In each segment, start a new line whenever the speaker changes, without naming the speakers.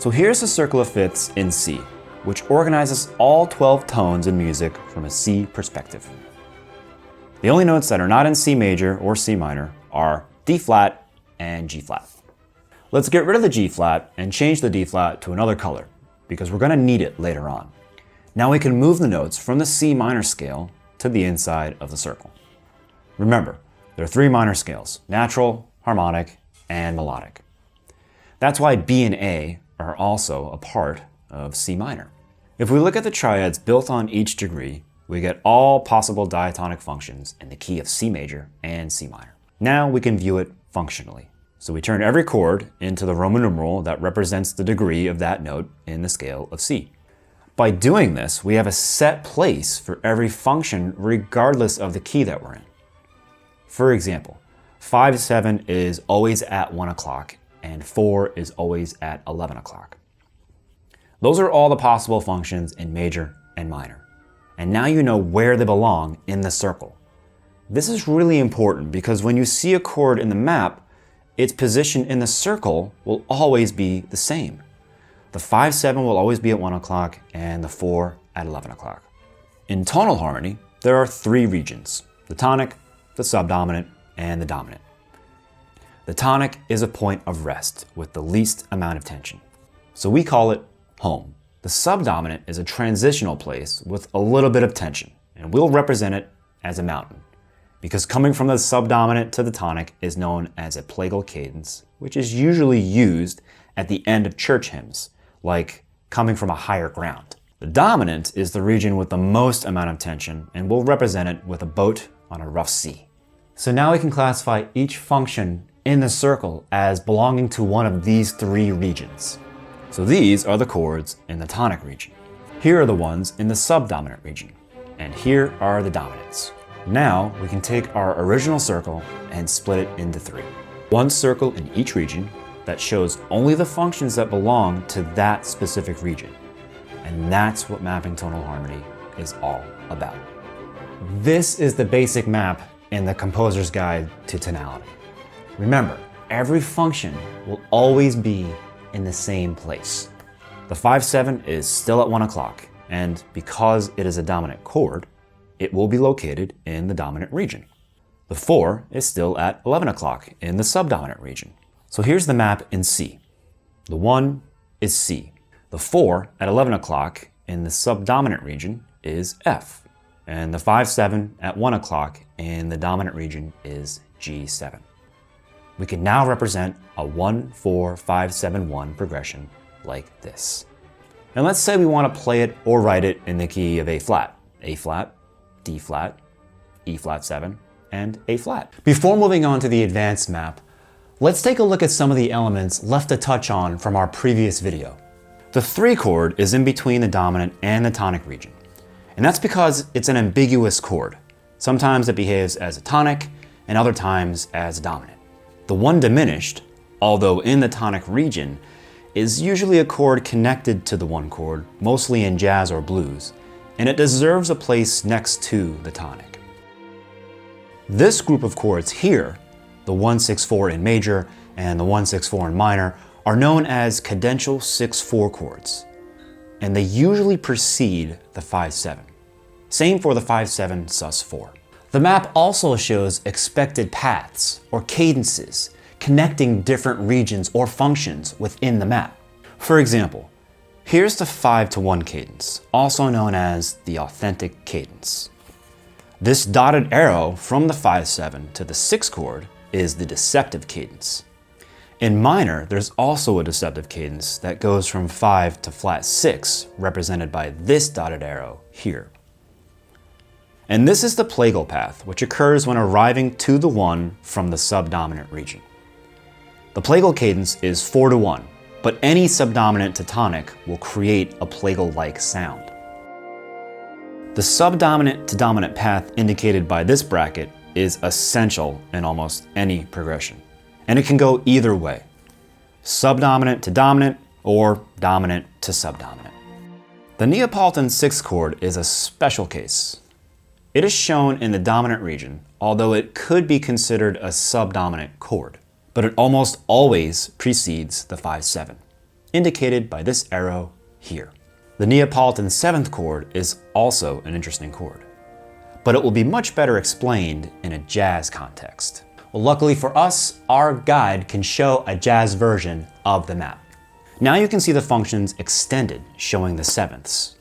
So here's a circle of fifths in C, which organizes all 12 tones in music from a C perspective. The only notes that are not in C major or C minor are D flat and G flat. Let's get rid of the G flat and change the D flat to another color, because we're going to need it later on. Now we can move the notes from the C minor scale to the inside of the circle. Remember, there are 3 minor scales: natural, harmonic, and melodic. That's why B and A are also a part of C minor. If we look at the triads built on each degree, we get all possible diatonic functions in the key of C major and C minor. Now we can view it functionally. So we turn every chord into the Roman numeral that represents the degree of that note in the scale of C. By doing this, we have a set place for every function regardless of the key that we're in. For example, 5/7 is always at 1 o'clock and 4 is always at 11 o'clock. Those are all the possible functions in major and minor. And now you know where they belong in the circle. This is really important because when you see a chord in the map, its position in the circle will always be the same. The 5/7 will always be at 1 o'clock and the 4 at 11 o'clock. In tonal harmony, there are 3 regions: the tonic, the subdominant, and the dominant. The tonic is a point of rest with the least amount of tension, so we call it home. The subdominant is a transitional place with a little bit of tension, and we'll represent it as a mountain, because coming from the subdominant to the tonic is known as a plagal cadence, which is usually used at the end of church hymns, like coming from a higher ground. The dominant is the region with the most amount of tension, and we'll represent it with a boat on a rough sea. So now we can classify each function in the circle as belonging to one of these 3 regions. So these are the chords in the tonic region. Here are the ones in the subdominant region, and here are the dominants. Now we can take our original circle and split it into 3. One circle in each region that shows only the functions that belong to that specific region. And that's what mapping tonal harmony is all about. This is the basic map in the Composer's Guide to Tonality. Remember, every function will always be in the same place. The 5/7 is still at 1 o'clock, and because it is a dominant chord, it will be located in the dominant region. The 4 is still at 11 o'clock in the subdominant region. So here's the map in C. The 1 is C. The 4 at 11 o'clock in the subdominant region is F. And the 5/7 at 1 o'clock in the dominant region is G7. We can now represent a 1-4-5-7-1 progression like this. And let's say we want to play it or write it in the key of A flat, D flat, E flat 7, and A flat. Before moving on to the advanced map, let's take a look at some of the elements left to touch on from our previous video. The 3 chord is in between the dominant and the tonic region. And that's because it's an ambiguous chord. Sometimes it behaves as a tonic and other times as a dominant. The 1 diminished, although in the tonic region, is usually a chord connected to the 1 chord, mostly in jazz or blues, and it deserves a place next to the tonic. This group of chords here, the 1-6-4 in major and the 1-6-4 in minor, are known as cadential 6-4 chords, and they usually precede the 5/7. Same for the 5/7 sus4. The map also shows expected paths or cadences connecting different regions or functions within the map. For example, here's the 5-1 cadence, also known as the authentic cadence. This dotted arrow from the 5/7 to the 6 chord is the deceptive cadence. In minor, there's also a deceptive cadence that goes from 5 to flat 6, represented by this dotted arrow here. And this is the plagal path, which occurs when arriving to the 1 from the subdominant region. The plagal cadence is 4-1, but any subdominant to tonic will create a plagal-like sound. The subdominant to dominant path indicated by this bracket is essential in almost any progression, and it can go either way: subdominant to dominant or dominant to subdominant. The Neapolitan 6th chord is a special case. It is shown in the dominant region, although it could be considered a subdominant chord, but it almost always precedes the 5/7. indicated by this arrow here. The Neapolitan 7th chord is also an interesting chord, but it will be much better explained in a jazz context. Well, luckily for us, our guide can show a jazz version of the map. Now you can see the functions extended, showing the sevenths.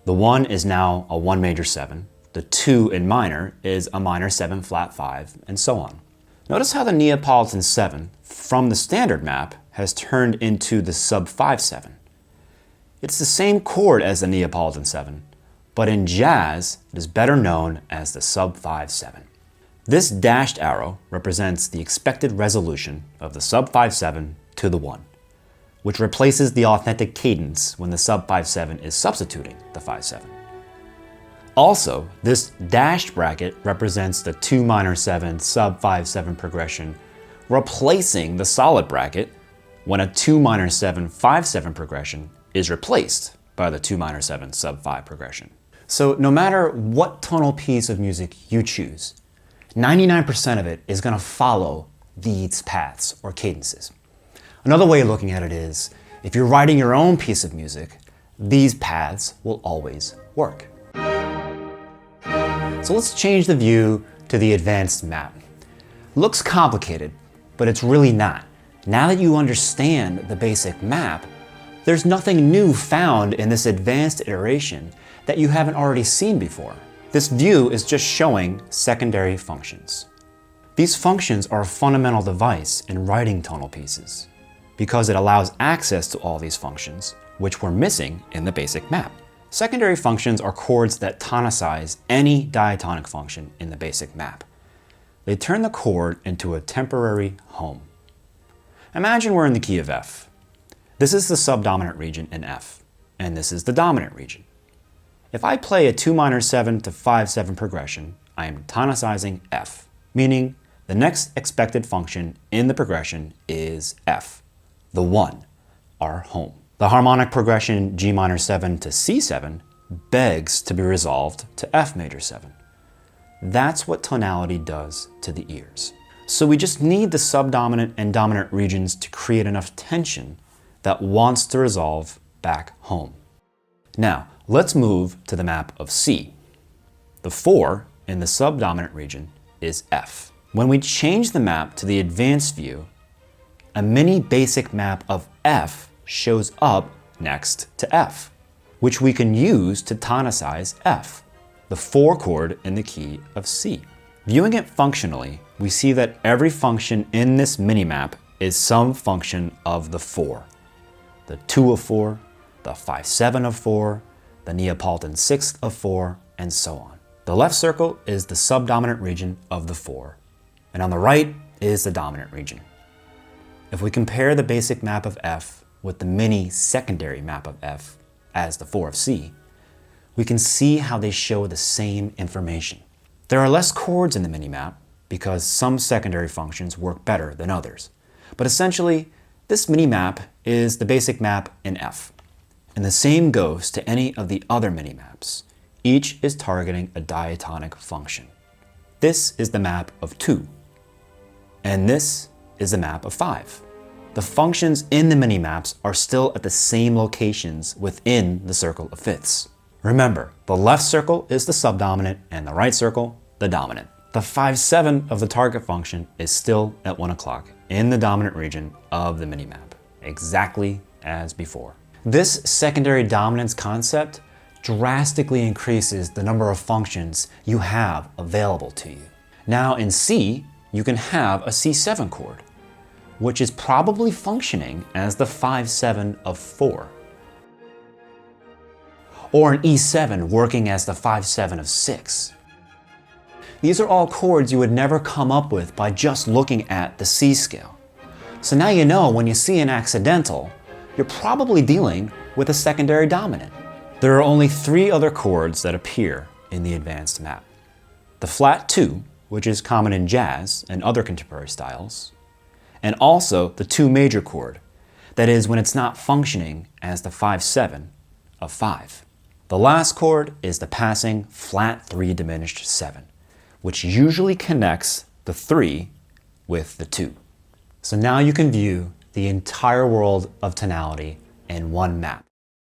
The 1 is now a 1 major 7, the 2 in minor is a minor 7 flat 5, and so on. Notice how the Neapolitan 7 from the standard map has turned into the sub 5/7. It's the same chord as the Neapolitan 7, but in jazz, it is better known as the sub 5/7. This dashed arrow represents the expected resolution of the sub 5/7 to the 1, which replaces the authentic cadence when the sub 5/7 is substituting the 5/7. Also, this dashed bracket represents the 2 minor 7 sub 5/7 progression, replacing the solid bracket when a 2 minor 7 5/7 progression is replaced by the 2 minor 7 sub 5 progression. So no matter what tonal piece of music you choose, 99% of it is going to follow these paths or cadences. Another way of looking at it is, if you're writing your own piece of music, these paths will always work. So let's change the view to the advanced map. Looks complicated, but it's really not. Now that you understand the basic map, there's nothing new found in this advanced iteration that you haven't already seen before. This view is just showing secondary functions. These functions are a fundamental device in writing tonal pieces because it allows access to all these functions, which were missing in the basic map. Secondary functions are chords that tonicize any diatonic function in the basic map. They turn the chord into a temporary home. Imagine we're in the key of F. This is the subdominant region in F, and this is the dominant region. If I play a 2 minor 7 to 5/7 progression, I am tonicizing F, meaning the next expected function in the progression is F, the 1, our home. The harmonic progression G minor 7 to C7 begs to be resolved to F major 7. That's what tonality does to the ears. So we just need the subdominant and dominant regions to create enough tension that wants to resolve back home. Now, let's move to the map of C. The 4 in the subdominant region is F. When we change the map to the advanced view, a mini basic map of F shows up next to F, which we can use to tonicize F, the 4 chord in the key of C. Viewing it functionally, we see that every function in this mini-map is some function of the 4. The 2 of 4, the 5/7 of 4, the Neapolitan 6th of 4, and so on. The left circle is the subdominant region of the 4, and on the right is the dominant region. If we compare the basic map of F with the mini secondary map of F as the 4 of C, we can see how they show the same information. There are less chords in the mini map because some secondary functions work better than others. But essentially, this mini map is the basic map in F. And the same goes to any of the other mini maps. Each is targeting a diatonic function. This is the map of 2. And this is the map of 5. The functions in the mini maps are still at the same locations within the circle of fifths. Remember, the left circle is the subdominant and the right circle, the dominant. The 5/7 of the target function is still at 1 o'clock in the dominant region of the mini map, exactly as before. This secondary dominance concept drastically increases the number of functions you have available to you. Now in C, you can have a C7 chord, which is probably functioning as the 5/7 of 4. Or an E7 working as the 5/7 of 6. These are all chords you would never come up with by just looking at the C scale. So now you know when you see an accidental, you're probably dealing with a secondary dominant. There are only 3 other chords that appear in the advanced map. The flat 2, which is common in jazz and other contemporary styles, and also the 2 major chord, that is when it's not functioning as the 5/7 of 5. The last chord is the passing flat 3 diminished 7, which usually connects the 3 with the 2. So now you can view the entire world of tonality in one map.